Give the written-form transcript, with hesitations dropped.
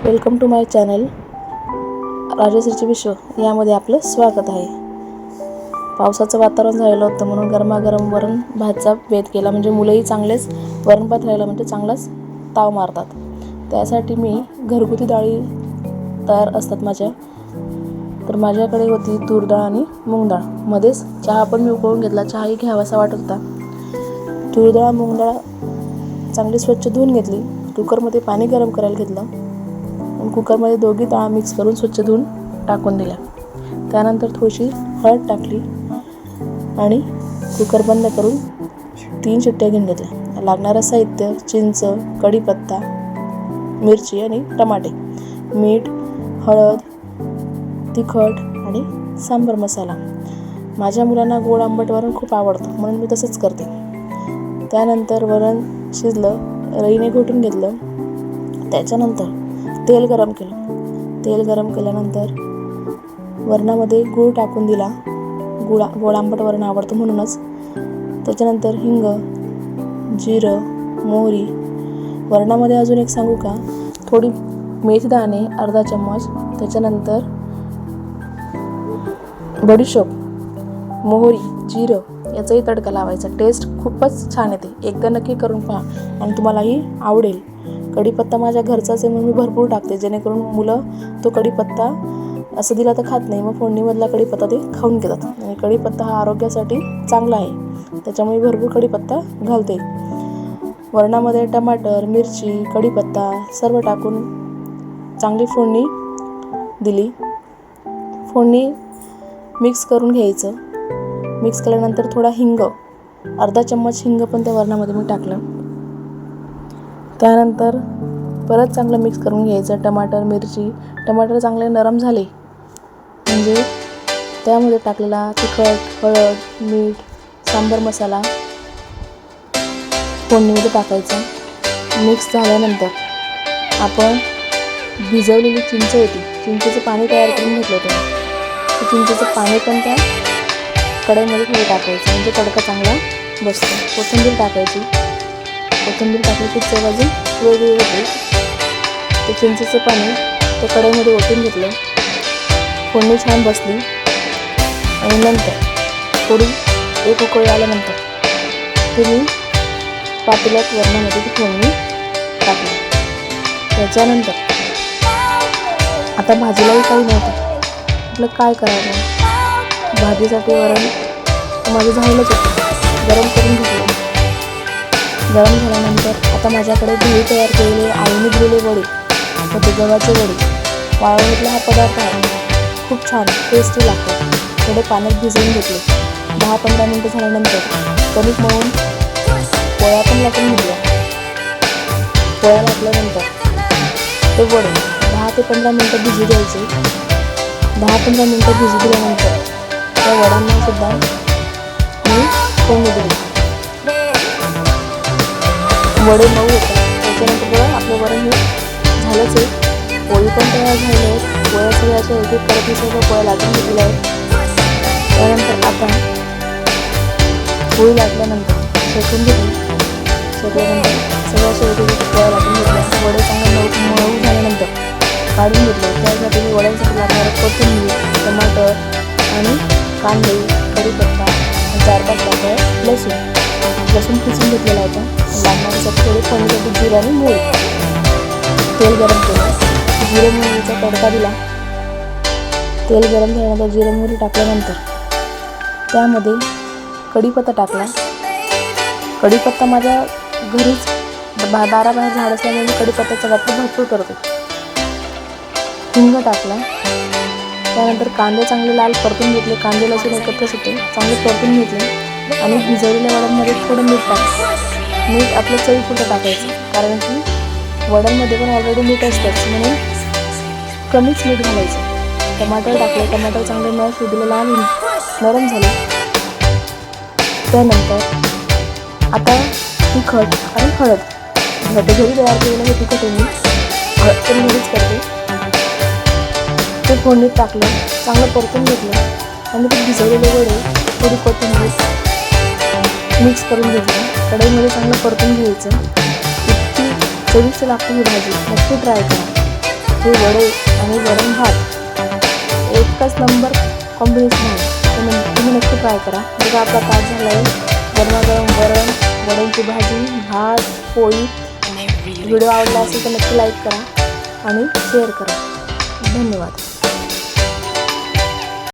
Welcome to my channel राजश्रीचे विश्व यामध्ये आपलं स्वागत आहे। पावसाचं वातावरण झालेलं होतं म्हणून गरमागरम वरण भातचा बेत केला, म्हणजे मुलंही चांगलेच वरण भात राहिला म्हणजे चांगलाच ताव मारतात। त्यासाठी मी घरगुती डाळी तयार असतात माझ्या, तर माझ्याकडे होती तूर डाळ आणि मूग डाळ। मध्येच चहा पण मी उकळून घेतला, चहाही घ्यावासा वाटत होता। तूर डाळ मूग डाळ चांगली स्वच्छ धुवून घेतली, कुकरमध्ये पाणी गरम करायला घेतलं आणि कुकरमध्ये दोघी डाळ मिक्स करून स्वच्छ धुवून टाकून दिल्या। त्यानंतर थोडीशी हळद टाकली आणि कुकर बंद करून 3 शिट्ट्या घेऊन घेतल्या। लागणारं साहित्य चिंच, कढीपत्ता, मिरची आणि टमाटे, मीठ, हळद, तिखट आणि सांबार मसाला। माझ्या मुलांना गोड आंबट वरण खूप आवडतं म्हणून मी तसंच करते। त्यानंतर वरण शिजलं, रईने घोटून घेतलं। त्याच्यानंतर तेल गरम केलं। तेल गरम केल्यानंतर वरणामध्ये गूळ टाकून दिला, गोड आंबट वरण आवडतं म्हणूनच। त्याच्यानंतर हिंग, जिरं, मोहरी। वरणामध्ये अजून एक सांगू का, थोडी मेथीदाणे अर्धा चम्मच, त्याच्यानंतर बडीशोप, मोहरी, जिरं याचाही तडका लावायचा। टेस्ट खूपच छान येते, एकदा नक्की करून पहा आणि तुम्हालाही आवडेल। कढीपत्ता माझ्या घरचाच आहे म्हणून मी भरपूर टाकते, जेणेकरून मुलं तो कढीपत्ता असं दिला तर खात नाही, मग फोडणीमधला कढीपत्ता ते खाऊन घेतात। आणि कढीपत्ता हा आरोग्यासाठी चांगला आहे, त्याच्यामुळे भरपूर कढीपत्ता घालते। वरणामध्ये टमाटर, मिरची, कढीपत्ता सर्व टाकून चांगली फोडणी दिली। फोडणी मिक्स करून घ्यायचं। मिक्स केल्यानंतर थोडा हिंग, अर्धा चम्मच हिंग पण त्या वरणामध्ये मी टाकलं। त्यानंतर परत चांगलं मिक्स करून घ्यायचं। टमाटर चांगले नरम झाले म्हणजे त्यामध्ये टाकलेला तिखट, हळद, मीठ, सांबार मसाला फोडणीमध्ये टाकायचा। मिक्स झाल्यानंतर आपण भिजवलेली चिंच होती, चिंचेचं पाणी तयार करून घेतलं होतं, ते चिंचेचं पाणी पण त्या कढईमध्ये थोडं टाकायचं म्हणजे तडका चांगला बसतो। कोथिंबीर टाकायची, कोथिंबीर टाकली की चव अजून वेगळी होते। ते चिंचेचं पाणी त्या कढईमध्ये ओतून घेतलं, फोडणी छान बसली आणि नंतर थोडी एक उकळी आल्यानंतर तुम्ही पातेल्यात वरणामध्ये ती फोडणी टाकली। त्याच्यानंतर आता भाजीलाही काही नव्हतं, म्हटलं काय करावं, भाजीसाठी वरण माझं झालेलंच होतं, गरम करून घेतलं। गरम झाल्यानंतर आता माझ्याकडे घरी तयार केलेले आळूने दिलेले वडे होते, गव्हाचे वडे। वाळवणीतला हा पदार्थ आहे, खूप छान टेस्टी लागतो। थोडे पाण्यात भिजवून घेतले, 10-15 मिनटं झाल्यानंतर कणिक मळून पोळ्या पण लाटून घेतल्या। पोळ्या लाटल्यानंतर ते वडे 10 ते 15 मिनटं भिजू द्यायचे। 10-15 मिनटं भिजू दिल्यानंतर त्या वड्यांना सुद्धा मी फोडणी दिली। वडे मऊ होतात, त्याच्यानंतर बघा आपलं वरण हे झालंच आहे। पोळी पण तयार झालेली आहे, पोळ्या सगळ्या अशा एक एक करत सगळं पोळ्या लाटून घेतलेल्या आहेत। त्यानंतर आता पोळी लाटल्यानंतर शेकून घेतली, शेकल्यानंतर सगळ्या अशा एक एक पोळ्या लाटून घेतल्या। वडे चांगले मऊ झाल्यानंतर काढून घेतले। त्यासाठी मी वड्यांसाठी लागणारं कोथिंबीर, टमाटर आणि कांदे, कढीपत्ता, 4-5 पाकळ्या लसूण खिसून घेतलेला होता। लागणाऱ्यासाठी थोडे फोडणीसाठी जिरं आणि मोहरी। तेल गरम केलं, जिरं मोहरीचा तडका दिला। तेल गरम झाल्यानंतर जिरं मोहरी टाकल्यानंतर त्यामध्ये कढीपत्ता टाकला। कढीपत्ता माझ्या घरीच दाराबाहेर झाड असल्यामुळे मी कढीपत्त्याचा वापर भरपूर करते। हिंग टाकला, त्यानंतर कांदे चांगले लाल परतून घेतले। कांदे लसूण एकत्रच होते, चांगले परतून घेतले आणि भिजवलेल्या वड्यांमध्ये थोडं मीठ टाकलं। मीठ आपलं चवीपुरतं टाकायचं, कारण की वड्यांमध्ये पण ऑलरेडी मीठ असतंच म्हणून कमीच मीठ घालायचं। टमाटर टाकले, टमाटर चांगले न शिजले लाल नरम झाले। त्यानंतर आता तिखट आणि हळद, घरी तयार केलेलं हे तिखट मी हळद पण घरीच करते, ते फोडणीत टाकलं, चांगलं परतून घेतलं आणि ते भिजवलेले वडे थोडी कोथिंबीर मिक्स करून घेतलं। कढईमध्ये चांगलं परतून घ्यायचं। इतकी चविष्ट लागते ही भाजी, नक्की ट्राय करा। हे वडे आणि वरण भात एकच नंबर कॉम्बिनेशन आहे. तुम्ही नक्की ट्राय करा. बघा आपला ताट झाला आहे. गरमागरम वरण, वड्यांची भाजी, भात, पोळी. व्हिडिओ आवडला असेल तर नक्की लाईक करा आणि शेअर करा. धन्यवाद.